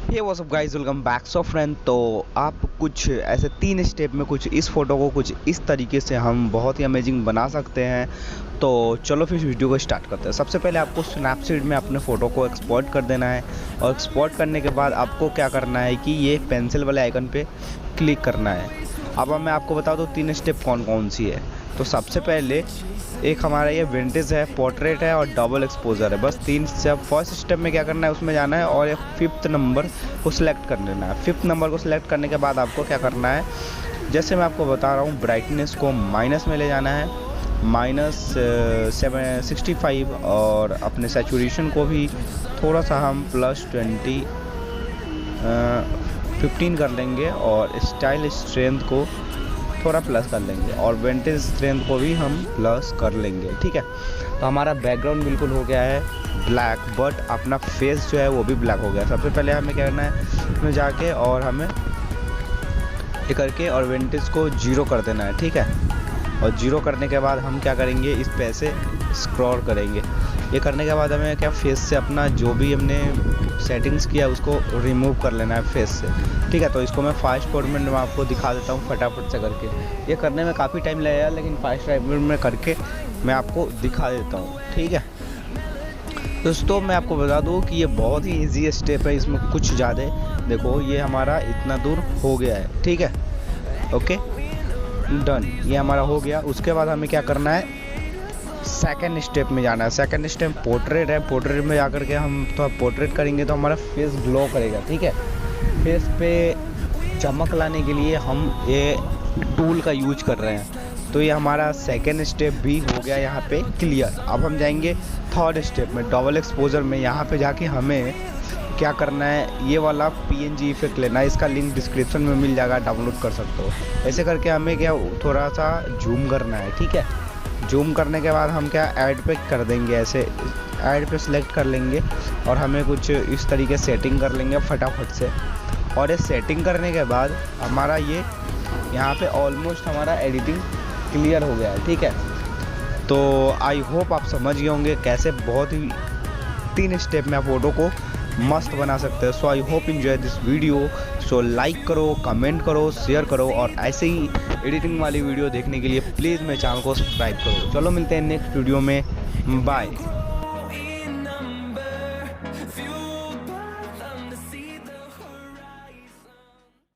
हे what's up guys, welcome back. So friend, तो आप कुछ ऐसे 3 स्टेप में कुछ इस फ़ोटो को कुछ इस तरीके से हम बहुत ही अमेजिंग बना सकते हैं। तो चलो फिर वीडियो को स्टार्ट करते हैं। सबसे पहले आपको स्नैपसीड में अपने फ़ोटो को एक्सपोर्ट कर देना है और एक्सपोर्ट करने के बाद आपको क्या करना है कि ये पेंसिल वाले आइकन पे क्लिक करना है। अब मैं आपको बता दूँ 3 स्टेप कौन कौन सी है। तो सबसे पहले एक हमारा ये विंटेज है, पोर्ट्रेट है और डबल एक्सपोजर है। बस 3 स्टेप। फर्स्ट स्टेप में क्या करना है, उसमें जाना है और एक 5th नंबर को सिलेक्ट कर लेना है। 5th नंबर को सिलेक्ट करने के बाद आपको क्या करना है, जैसे मैं आपको बता रहा हूँ, ब्राइटनेस को माइनस में ले जाना है, -65, और अपने सैचुरेशन को भी थोड़ा सा हम +15 कर लेंगे और स्टाइल स्ट्रेंथ को थोड़ा प्लस कर लेंगे और विंटेज स्ट्रेंथ को भी हम प्लस कर लेंगे। ठीक है, तो हमारा बैकग्राउंड बिल्कुल हो गया है ब्लैक, बट अपना फेस जो है वो भी ब्लैक हो गया। सबसे पहले हमें क्या करना है, इसमें जाके और हमें ये करके और विंटेज को 0 कर देना है। ठीक है, और 0 करने के बाद हम क्या करेंगे, इस पे से स्क्रॉल करेंगे। ये करने के बाद हमें क्या, फेस से अपना जो भी हमने सेटिंग्स किया उसको रिमूव कर लेना है फेस से। ठीक है, तो इसको मैं फास्ट फॉर्मेट में आपको दिखा देता हूँ फटाफट से करके। ये करने में काफ़ी टाइम लगेगा, लेकिन फास्ट फॉर्मेट में करके मैं आपको दिखा देता हूँ। ठीक है दोस्तों, मैं आपको बता दूँ कि ये बहुत ही ईजी स्टेप है, इसमें कुछ ज़्यादा। देखो ये हमारा इतना दूर हो गया है। ठीक है, ओके डन, ये हमारा हो गया। उसके बाद हमें क्या करना है, सेकंड स्टेप में जाना है। सेकंड स्टेप पोर्ट्रेट है। पोर्ट्रेट में जाकर के हम तो पोर्ट्रेट करेंगे तो हमारा फेस ग्लो करेगा। ठीक है, फेस पे चमक लाने के लिए हम ये टूल का यूज कर रहे हैं। तो ये हमारा सेकंड स्टेप भी हो गया यहाँ पे क्लियर। अब हम जाएंगे थर्ड स्टेप में, डबल एक्सपोजर में। यहाँ पे जाके हमें क्या करना है, ये वाला PNG इफेक्ट लेना है। इसका लिंक डिस्क्रिप्शन में मिल जाएगा, डाउनलोड कर सकते हो। ऐसे करके हमें क्या थोड़ा सा जूम करना है। ठीक है, जूम करने के बाद हम क्या ऐड पे कर देंगे, ऐसे ऐड पे सिलेक्ट कर लेंगे और हमें कुछ इस तरीके सेटिंग कर लेंगे फटाफट से। और ये सेटिंग करने के बाद हमारा ये यहाँ पे ऑलमोस्ट हमारा एडिटिंग क्लियर हो गया है। ठीक है, तो आई होप आप समझ गए होंगे कैसे बहुत ही 3 स्टेप में आप फोटो को मस्त बना सकते हैं। So I hope enjoy this video. So like करो, कमेंट करो, शेयर करो और ऐसे ही एडिटिंग वाली वीडियो देखने के लिए प्लीज़ मेरे चैनल को सब्सक्राइब करो। चलो मिलते हैं नेक्स्ट वीडियो में, बाय।